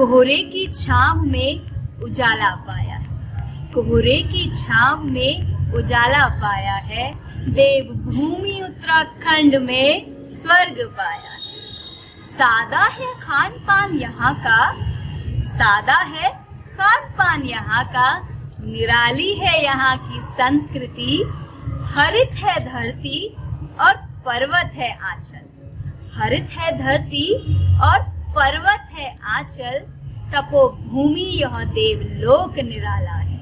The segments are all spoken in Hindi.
कोहरे की छांव में उजाला पाया है, कोहरे की छांव में उजाला पाया है, देवभूमि उत्तराखंड में स्वर्ग पाया है। सादा है खान पान यहाँ का, सादा है खान पान यहाँ का, निराली है यहाँ की संस्कृति, हरित है धरती और पर्वत है आंचल, हरित है धरती और पर्वत है आंचल, तपोभूमि यह देवलोक निराला है,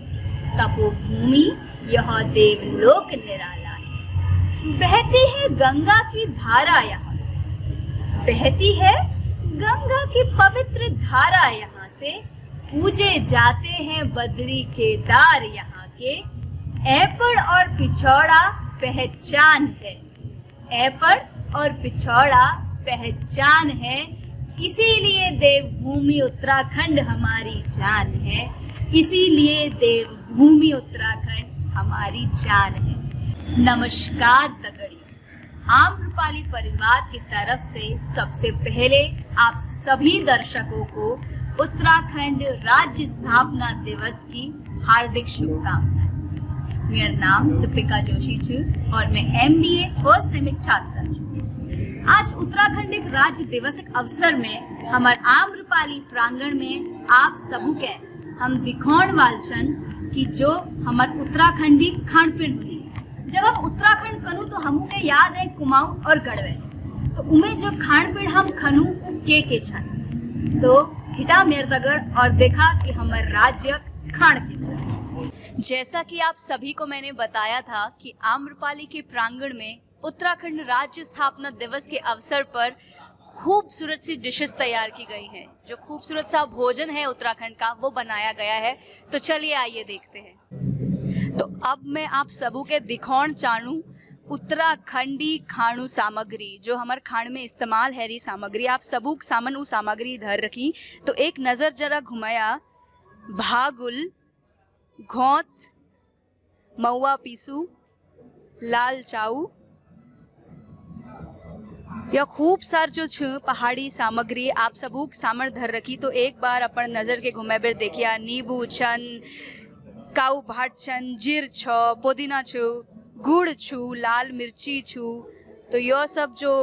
तपोभूमि यह देवलोक निराला है। बहती है गंगा की धारा यहाँ से, बहती है गंगा की पवित्र धारा यहाँ से, पूजे जाते हैं बद्री केदार यहाँ के, ऐपड़ और पिछौड़ा पहचान है, ऐपड़ और पिछौड़ा पहचान है, इसीलिए देवभूमि उत्तराखंड हमारी जान है, इसीलिए देवभूमि उत्तराखंड हमारी जान है। नमस्कार तगड़ियों, आम्रपाली परिवार की तरफ से सबसे पहले आप सभी दर्शकों को उत्तराखंड राज्य स्थापना दिवस की हार्दिक शुभकामनाएं। मेरा नाम दीपिका जोशी छू और मैं MBA फर्स्ट सेमेस्टर छात्रा छू। आज उत्तराखंड एक राज्य दिवस के अवसर में हमार आम्रपाली प्रांगण में आप सबू के हम दिखौण वालचन की जो हमार उत्तराखंडी खान पीन हुई। जब हम उत्तराखंड करूँ तो हमू के याद है कुमाऊं और गढ़वे, तो उमें जो खान पीन हम खनू के छन तो हिटा मेरदगढ़ और देखा कि हमार राज्य खान के छन। जैसा कि आप सभी को मैंने बताया था कि आम्रपाली के प्रांगण में उत्तराखंड राज्य स्थापना दिवस के अवसर पर खूबसूरत सी डिशेस तैयार की गई हैं, जो खूबसूरत सा भोजन है उत्तराखंड का वो बनाया गया है। तो चलिए आइए देखते हैं। तो अब मैं आप सबू के दिखौण चाणू उत्तराखंडी खाणु सामग्री जो हमारे खाण में इस्तेमाल है रही सामग्री, आप सबू सामन उ सामग्री इधर रखी तो एक नज़र जरा घुमाया। भागुल, घौत, महुआ पीसू, लाल चाऊ, यह खूब सार जो छ पहाड़ी सामग्री आप सबूक सामर धर रखी। तो एक बार अपन नज़र के घुमाए बेर देखिया, नींबू छन, काऊ भाट छन, जीर छ, पुदीना छु, गुड़ छु, लाल मिर्ची छु। तो यह सब जो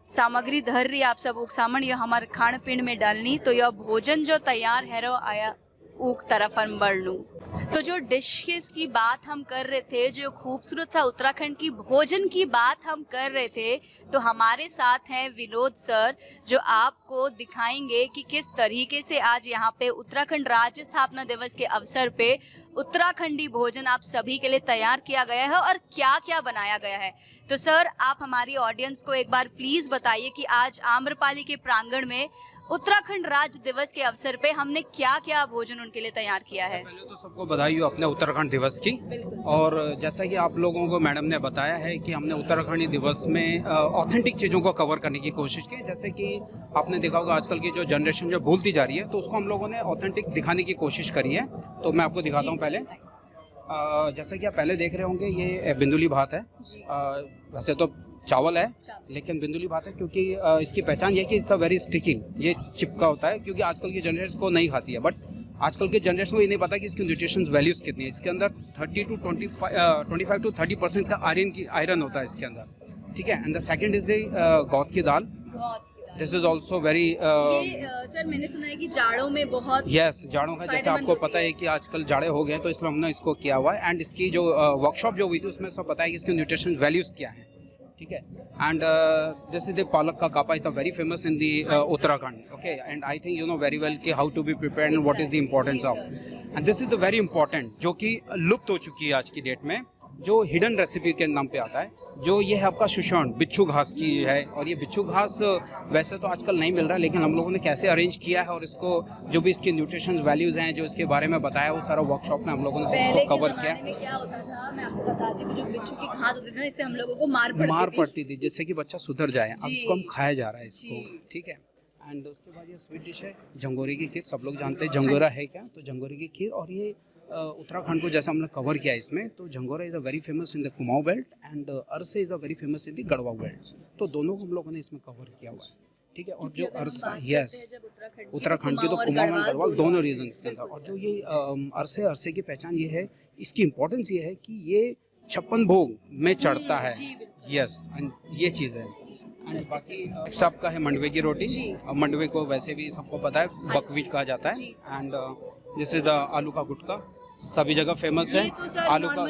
सामग्री धर रही आप सब उक सामन यह हमारे खान पीन में डालनी। तो यह भोजन जो तैयार है रो आया ऊक तरफ हम बढ़नू। तो जो डिशेस की बात हम कर रहे थे, जो खूबसूरत था उत्तराखंड की भोजन की बात हम कर रहे थे, तो हमारे साथ हैं विनोद सर जो आपको दिखाएंगे कि किस तरीके से आज यहाँ पे उत्तराखंड राज्य स्थापना दिवस के अवसर पे उत्तराखंडी भोजन आप सभी के लिए तैयार किया गया है और क्या क्या बनाया गया है। तो सर आप हमारी ऑडियंस को एक बार प्लीज़ बताइए कि आज आम्रपाली के प्रांगण में उत्तराखंड राज्य दिवस के अवसर पे हमने क्या क्या भोजन उनके लिए तैयार किया है। पहले तो सबको बधाई हो अपने उत्तराखंड दिवस की। और जैसा कि आप लोगों को मैडम ने बताया है कि हमने उत्तराखंडी दिवस में ऑथेंटिक चीज़ों को कवर करने की कोशिश की। जैसे कि आपने देखा होगा आजकल की जो जनरेशन जो भूलती जा रही है, तो उसको हम लोगों ने ऑथेंटिक दिखाने की कोशिश करी है। तो मैं आपको दिखाता हूँ पहले। जैसा कि आप पहले देख रहे होंगे, ये बिंदुली भात है। वैसे तो चावल है लेकिन बिंदुली भात है क्योंकि इसकी पहचान ये कि इट्स अ वेरी स्टिकिंग, ये चिपका होता है क्योंकि आजकल की जनरेशन को नहीं खाती है। बट आजकल के जनरेशन को ये नहीं पता कि इसकी न्यूट्रिशंस वैल्यूज़ कितनी है। इसके अंदर 25 to 30% का आयरन होता है इसके अंदर, ठीक है। And the second is the gaut की dal. This is also very sir मैंने सुना है कि जाड़ों में बहुत जाड़ों का, जैसे आपको पता है कि आजकल जाड़े हो गए, तो इसलिए हमने इसको किया हुआ है। एंड इसकी जो वर्कशॉप जो हुई थी उसमें सब बताया कि इसकी न्यूट्रिशन वैल्यूज़ क्या है, ठीक है। And this is the palak का kapa, is the very famous in the Uttarakhand, okay. And I think you know very well कि how to be prepared and what is the importance of. And this is the very important जो कि लुप्त हो चुकी है आज की डेट में, जो हिडन रेसिपी के नाम पे आता है, जो ये है आपका सुषण बिच्छू घास की है। और ये बिच्छू घास वैसे तो आजकल नहीं मिल रहा है, लेकिन हम लोगों ने कैसे अरेंज किया है और इसको जो भी इसकी न्यूट्रिशन वैल्यूज़ हैं जो इसके बारे में बताया, वो सारा वर्कशॉप में हम लोगों ने इसको कवर किया। में क्या होता था मैं आपको बताती हूँ, जो बिच्छू की घास होती थी ना, इससे हम लोगों को मार पड़ती थी जिससे कि बच्चा सुधर जाए। अब इसको हम खाया जा रहा है इसको, ठीक है। एंड उसके बाद ये स्वीट डिश है झंगोरी की खीर। सब लोग जानते हैं झंगोरा है क्या, तो झंगोरी की खीर। और ये उत्तराखंड को जैसा हमने कवर किया इसमें, तो jhangora is a very famous in the Kumaon belt and arsa is a very famous in the Garhwal belt. तो दोनों को हम लोगों ने इसमें कवर किया हुआ है, ठीक है। और जो अरसा, यस, उत्तराखंड की तो कुमाऊं और गढ़वाल दोनों रीजन इसके अंदर। और जो ये अरसे की पहचान ये है, इसकी इम्पोर्टेंस ये है कि ये 56 भोग में चढ़ता है। यस, ये चीज़ है। एंड बाकी नेक्स्ट आपका है मंडवे की रोटी। मंडवे को वैसे भी सबको पता है बकवीट कहा जाता है। एंड जैसे द आलू का गुटका सभी जगह फेमस है। आलू का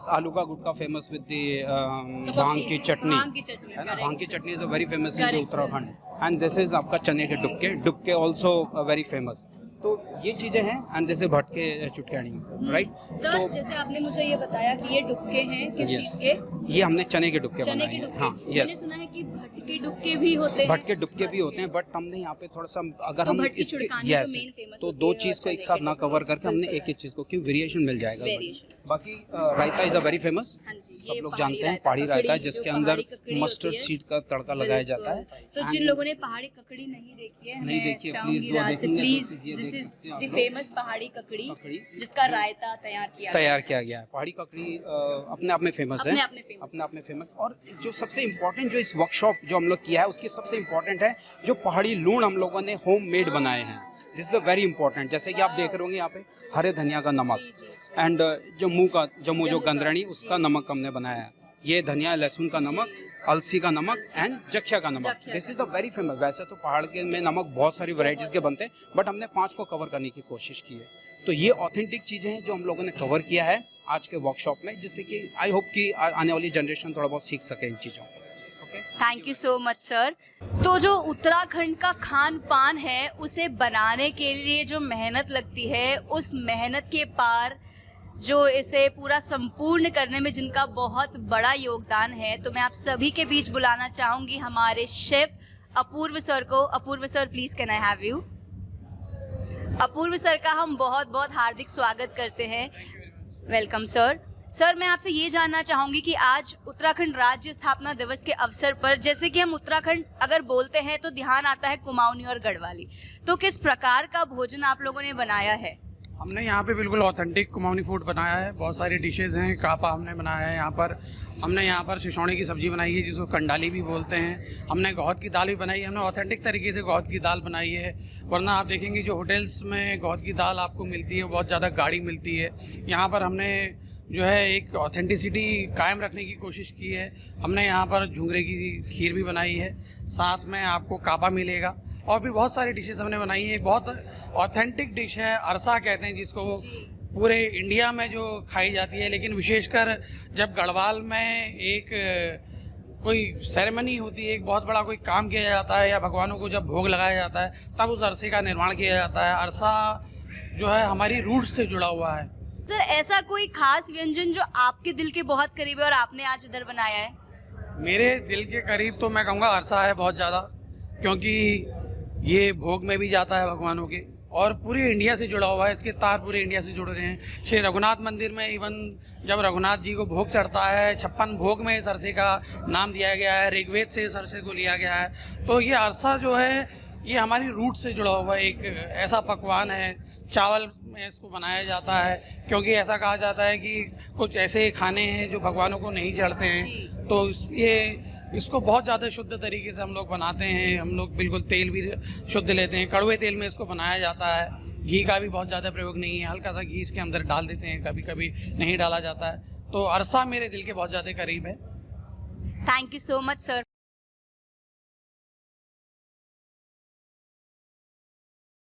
आलू का गुटका फेमस विद द भांग की चटनी है ना। भांग की chutney is very famous in Uttarakhand. And this is आपका चने के डुबके ऑल्सो वेरी फेमस। तो ये चीजें हैं। एंड जैसे भटके चुटकानी, राइट। सर तो जैसे आपने मुझे ये बताया कि ये डुबके हैं, किस चीज के? ये हमने चने के डुबके बनाए हैं। हाँ, मैंने सुना है कि भटके डुबके भी होते हैं। भटके डुबके भी होते हैं, बट हमने यहाँ पे थोड़ा सा अगर हम इसके यस तो दो चीज को एक साथ ना कवर करके हमने एक ही चीज को क्यों वेरिएशन मिल जाएगा। बाकी रायता इज द वेरी फेमस, सब लोग जानते हैं। पहाड़ी रायता जिसके अंदर मस्टर्ड सीड का तड़का लगाया जाता है। तो जिन लोगों ने पहाड़ी ककड़ी नहीं देखी है, नहीं देखी है, please this is the famous पहाड़ी ककड़ी जिसका रायता तैयार किया गया है। पहाड़ी ककड़ी अपने आप में फेमस है, अपने आप में फेमस। और जो सबसे इम्पोर्टेंट जो इस वर्कशॉप जो हम लोग किया है उसकी सबसे इम्पोर्टेंट है जो पहाड़ी लूण हम लोगों ने होम मेड बनाए हैं। This is very important. जैसे कि आप देख रहे होंगे यहाँ पे हरे धनिया का नमक एंड जम्मू जो गंदरणी उसका नमक हमने बनाया है। ये धनिया लहसुन का नमक, अलसी का नमक एंड जखिया का नमक। This is the very famous. वैसे तो पहाड़ के में नमक बहुत सारी वैरायटीज के बनते हैं, बट हमने 5 को कवर करने की कोशिश की है। तो ये ऑथेंटिक चीजें हैं जो हम लोगों ने कवर किया है आज के वर्कशॉप में, जिससे कि आई होप कि आने वाली जनरेशन थोड़ा बहुत सीख सके इन चीज़ों को। Thank you so much sir. तो जो उत्तराखंड का खान पान है उसे बनाने के लिए जो मेहनत लगती है, उस मेहनत के पार जो इसे पूरा संपूर्ण करने में जिनका बहुत बड़ा योगदान है, तो मैं आप सभी के बीच बुलाना चाहूँगी हमारे शेफ अपूर्व सर को। Apoorv sir please can I have you. Apoorv sir का हम बहुत बहुत हार्दिक स्वागत करते हैं। Welcome sir. सर मैं आपसे ये जानना चाहूँगी कि आज उत्तराखंड राज्य स्थापना दिवस के अवसर पर, जैसे कि हम उत्तराखंड अगर बोलते हैं तो ध्यान आता है कुमाऊनी और गढ़वाली, तो किस प्रकार का भोजन आप लोगों ने बनाया है? हमने यहाँ पे बिल्कुल ऑथेंटिक कुमाऊनी फूड बनाया है। बहुत सारी डिशेज़ हैं। कापा हमने बनाया है यहाँ पर। हमने यहाँ पर सिसौनी की सब्ज़ी बनाई है जिसको कंडाली भी बोलते हैं। हमने गौद की दाल भी बनाई है। हमने ऑथेंटिक तरीके से गौद की दाल बनाई है। वरना आप देखेंगे जो होटल्स में गौद की दाल आपको मिलती है वो बहुत ज़्यादा गाढ़ी मिलती है। यहाँ पर हमने जो है एक ऑथेंटिसिटी कायम रखने की कोशिश की है। हमने यहाँ पर झुंगरे की खीर भी बनाई है, साथ में आपको कापा मिलेगा और भी बहुत सारी डिशेस हमने बनाई है। बहुत ऑथेंटिक डिश है, अरसा कहते हैं जिसको, पूरे इंडिया में जो खाई जाती है। लेकिन विशेषकर जब गढ़वाल में एक कोई सेरेमनी होती है, एक बहुत बड़ा कोई काम किया जाता है या भगवानों को जब भोग लगाया जाता है, तब उस अरसे का निर्माण किया जाता है। अरसा जो है हमारी रूट से जुड़ा हुआ है। सर ऐसा कोई खास व्यंजन जो आपके दिल के बहुत करीब है और आपने आज इधर बनाया है? मेरे दिल के करीब तो मैं कहूँगा अरसा है बहुत ज़्यादा, क्योंकि ये भोग में भी जाता है भगवानों के और पूरे इंडिया से जुड़ा हुआ है। इसके तार पूरे इंडिया से जुड़े हैं। श्री रघुनाथ मंदिर में इवन जब रघुनाथ जी को भोग चढ़ता है, 56 भोग में इस अरसे का नाम दिया गया है। ऋग्वेद से इस अरसे को लिया गया है। तो ये अरसा जो है ये हमारी रूट से जुड़ा हुआ एक ऐसा पकवान है। चावल में इसको बनाया जाता है क्योंकि ऐसा कहा जाता है कि कुछ ऐसे खाने हैं जो भगवानों को नहीं चढ़ते हैं, तो ये इसको बहुत ज़्यादा शुद्ध तरीके से हम लोग बनाते हैं। हम लोग बिल्कुल तेल भी शुद्ध लेते हैं। कड़वे तेल में इसको बनाया जाता है। घी का भी बहुत ज़्यादा प्रयोग नहीं है। हल्का सा घी इसके अंदर डाल देते हैं, कभी कभी नहीं डाला जाता है। तो अरसा मेरे दिल के बहुत ज़्यादा करीब है। Thank you so much sir.